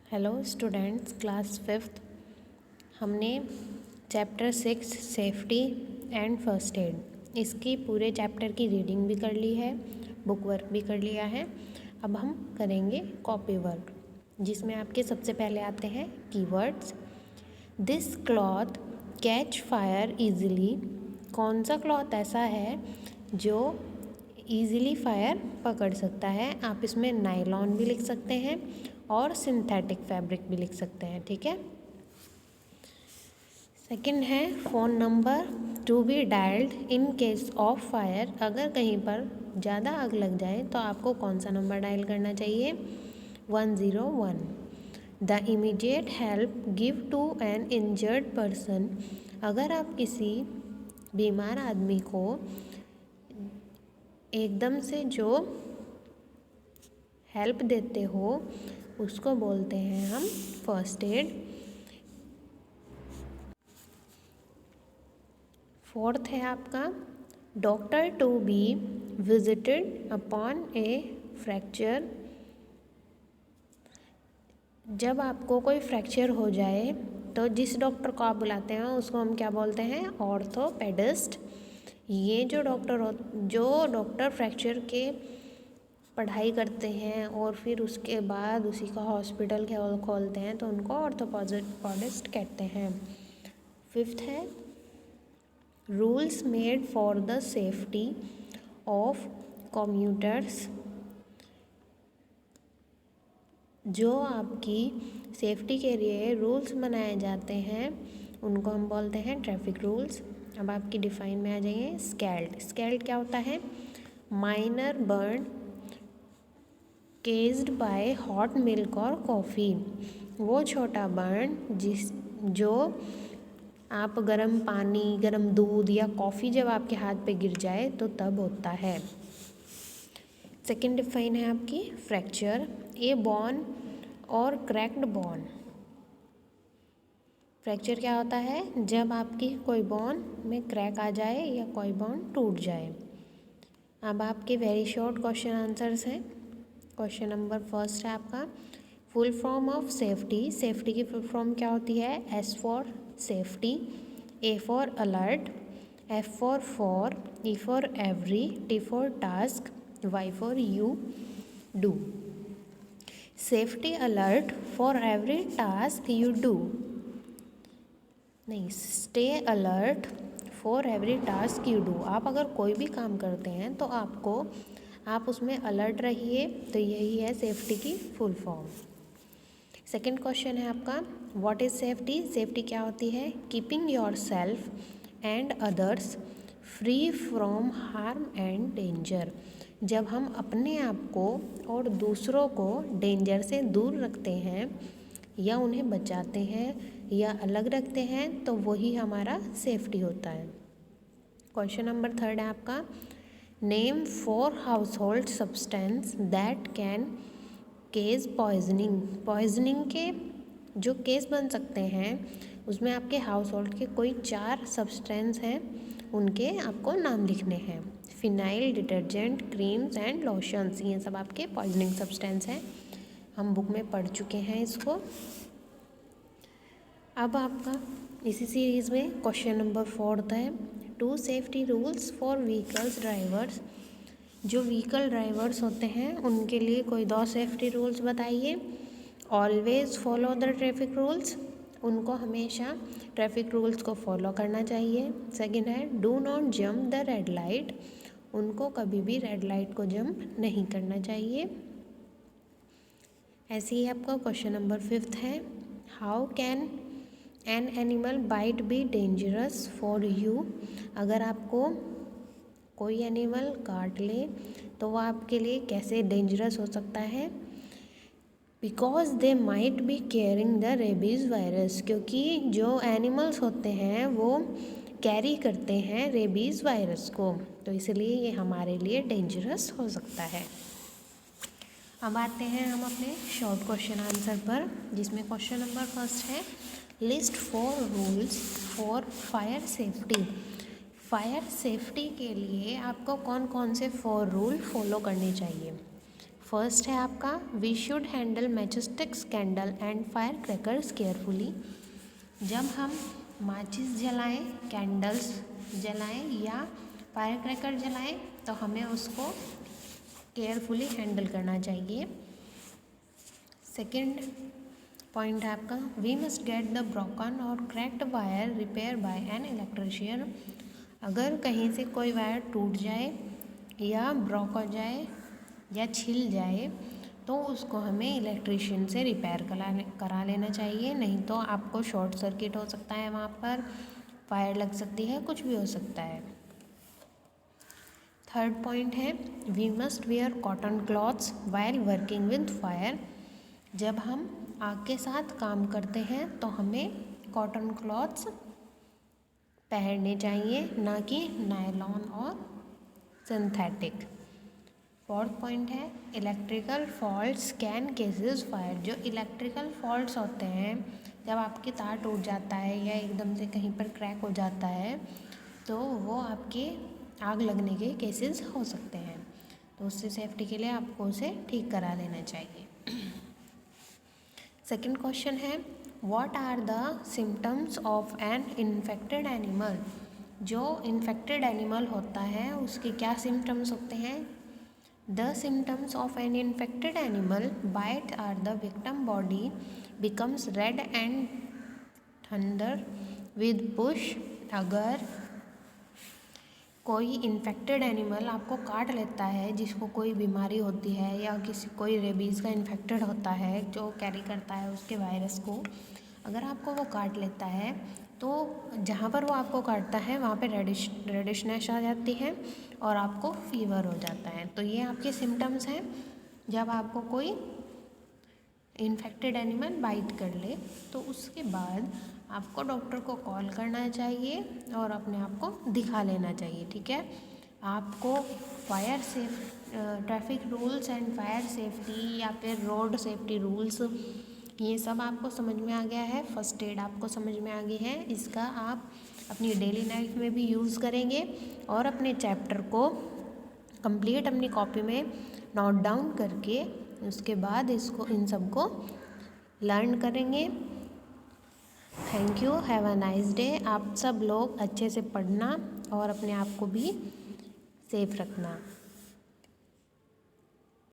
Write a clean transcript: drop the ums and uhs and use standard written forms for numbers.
Hello students, class 5th हमने chapter 6 safety and first aid इसकी पूरे चैप्टर की रीडिंग भी कर ली है, बुक वर्क भी कर लिया है। अब हम करेंगे कॉपी वर्क, जिसमें आपके सबसे पहले आते हैं keywords. This cloth catch fire easily. कौन सा क्लॉथ ऐसा है जो ईजिली फायर पकड़ सकता है। आप इसमें नायलॉन भी लिख सकते हैं और सिंथेटिक फैब्रिक भी लिख सकते हैं, ठीक है। सेकंड है phone number to be dialled in case of fire. अगर कहीं पर ज़्यादा आग लग जाए तो आपको कौन सा नंबर डायल करना चाहिए? 101। The immediate help give to an injured person. अगर आप किसी बीमार आदमी को एकदम से जो हेल्प देते हो उसको बोलते हैं हम फर्स्ट एड। फोर्थ है आपका doctor to be visited upon a fracture. जब आपको कोई फ्रैक्चर हो जाए तो जिस डॉक्टर को आप बुलाते हैं उसको हम क्या बोलते हैं? ऑर्थोपेडिस्ट। ये जो डॉक्टर फ्रैक्चर के पढ़ाई करते हैं और फिर उसके बाद उसी का हॉस्पिटल खोलते हैं तो उनको ऑर्थोपेडिस्ट कहते हैं। फिफ्थ है rules made for the safety of commuters. जो आपकी सेफ्टी के लिए रूल्स बनाए जाते हैं उनको हम बोलते हैं ट्रैफिक रूल्स। अब आपकी डिफाइन में आ जाइए स्कैल्ड क्या होता है? Minor burn caged by hot milk और कॉफ़ी। वो छोटा बर्न जो आप गर्म पानी, गर्म दूध या कॉफ़ी जब आपके हाथ पे गिर जाए तो तब होता है। सेकंड डिफाइन है आपकी फ्रैक्चर, ए बोन और क्रैक्ड बोन। फ्रैक्चर क्या होता है? जब आपकी कोई बोन में क्रैक आ जाए या कोई बोन टूट जाए। अब आपके वेरी शॉर्ट क्वेश्चन आंसर्स हैं। क्वेश्चन नंबर फर्स्ट है आपका full form of safety. Safety की फुल फॉर्म क्या होती है? S for safety, A for alert, F for, E for every, T for task, Y for you do. Safety alert for every task you do, नहीं, stay alert for every task you do. आप अगर कोई भी काम करते हैं तो आप उसमें अलर्ट रहिए, तो यही है सेफ्टी की फुल फॉर्म। सेकंड क्वेश्चन है आपका व्हाट इज़ सेफ्टी। सेफ्टी क्या होती है? Keeping your self and others free from harm and danger. जब हम अपने आप को और दूसरों को डेंजर से दूर रखते हैं या उन्हें बचाते हैं या अलग रखते हैं तो वही हमारा सेफ्टी होता है। क्वेश्चन नंबर थर्ड है आपका name 4 house hold substance that can case poisoning. Poisoning के जो केस बन सकते हैं उसमें आपके हाउस होल्ड के कोई 4 सब्सटेंस हैं, उनके आपको नाम लिखने हैं। Phenyl, detergent, creams and lotions, ये सब आपके पॉइजनिंग सब्सटेंस हैं। हम बुक में पढ़ चुके हैं इसको। अब आपका इसी सीरीज़ में क्वेश्चन नंबर 4 है 2 safety rules for vehicles drivers. जो व्हीकल ड्राइवर्स होते हैं उनके लिए कोई 2 सेफ्टी रूल्स बताइए। Always follow the traffic rules, उनको हमेशा ट्रैफिक रूल्स को फॉलो करना चाहिए। सेकंड है do not jump the red light, उनको कभी भी रेड लाइट को जंप नहीं करना चाहिए। ऐसे ही आपका क्वेश्चन नंबर 5 है how can an animal bite be dangerous for you. अगर आपको कोई एनिमल काट ले तो वह आपके लिए कैसे डेंजरस हो सकता है? Because they might be carrying the rabies virus, क्योंकि जो एनिमल्स होते हैं वो कैरी करते हैं रेबीज़ वायरस को, तो इसलिए ये हमारे लिए डेंजरस हो सकता है। अब आते हैं हम अपने शॉर्ट क्वेश्चन आंसर पर, जिसमें क्वेश्चन नंबर फर्स्ट है list 4 rules for fire safety. Fire safety के लिए आपको कौन कौन से 4 रूल फॉलो करने चाहिए? फर्स्ट है आपका, we should handle matchsticks, candle and fire crackers carefully. जब हम माचिस जलाएं, कैंडल्स जलाएं या फायर क्रैकर जलाएं तो हमें उसको केयरफुली हैंडल करना चाहिए। सेकंड पॉइंट है आपका, we must get the broken और cracked wire repair by an electrician. अगर कहीं से कोई वायर टूट जाए या ब्रोक हो जाए या छिल जाए तो उसको हमें इलेक्ट्रिशियन से रिपेयर करा लेना चाहिए, नहीं तो आपको शॉर्ट सर्किट हो सकता है, वहाँ पर फायर लग सकती है, कुछ भी हो सकता है। थर्ड पॉइंट है, we must wear cotton clothes while working with fire. जब हम आग के साथ काम करते हैं तो हमें कॉटन क्लॉथ्स पहनने चाहिए, ना कि नायलॉन और सिंथेटिक। फोर्थ पॉइंट है, electrical faults can cases fire. जो इलेक्ट्रिकल फॉल्ट्स होते हैं, जब आपके तार टूट जाता है या एकदम से कहीं पर क्रैक हो जाता है तो वो आपके आग लगने के केसेस हो सकते हैं, तो उससे सेफ्टी के लिए आपको उसे ठीक करा लेना चाहिए। सेकंड क्वेश्चन है, what are the symptoms of an infected animal. जो इन्फेक्टेड एनिमल होता है उसके क्या सिम्टम्स होते हैं। The symptoms of an infected animal bite are the victim body becomes red and thunder with push। अगर कोई इन्फेक्टेड एनिमल आपको काट लेता है, जिसको कोई बीमारी होती है या कोई रेबीज़ का इन्फेक्टेड होता है जो कैरी करता है उसके वायरस को, अगर आपको वो काट लेता है तो जहाँ पर वो आपको काटता है वहाँ पे रेडिशनेस आ जाती है और आपको फीवर हो जाता है। तो ये आपके सिम्टम्स हैं जब आपको कोई इन्फेक्टेड एनिमल बाइट कर ले। तो उसके बाद आपको डॉक्टर को कॉल करना चाहिए और अपने आप को दिखा लेना चाहिए, ठीक है। आपको traffic rules and fire safety या फिर रोड सेफ्टी रूल्स, ये सब आपको समझ में आ गया है। फर्स्ट एड आपको समझ में आ गई है, इसका आप अपनी डेली लाइफ में भी यूज़ करेंगे और अपने चैप्टर को कंप्लीट अपनी कॉपी में नोट डाउन करके उसके बाद इन सब को लर्न करेंगे। Thank you, have a nice day. आप सब लोग अच्छे से पढ़ना और अपने आप को भी सेफ रखना।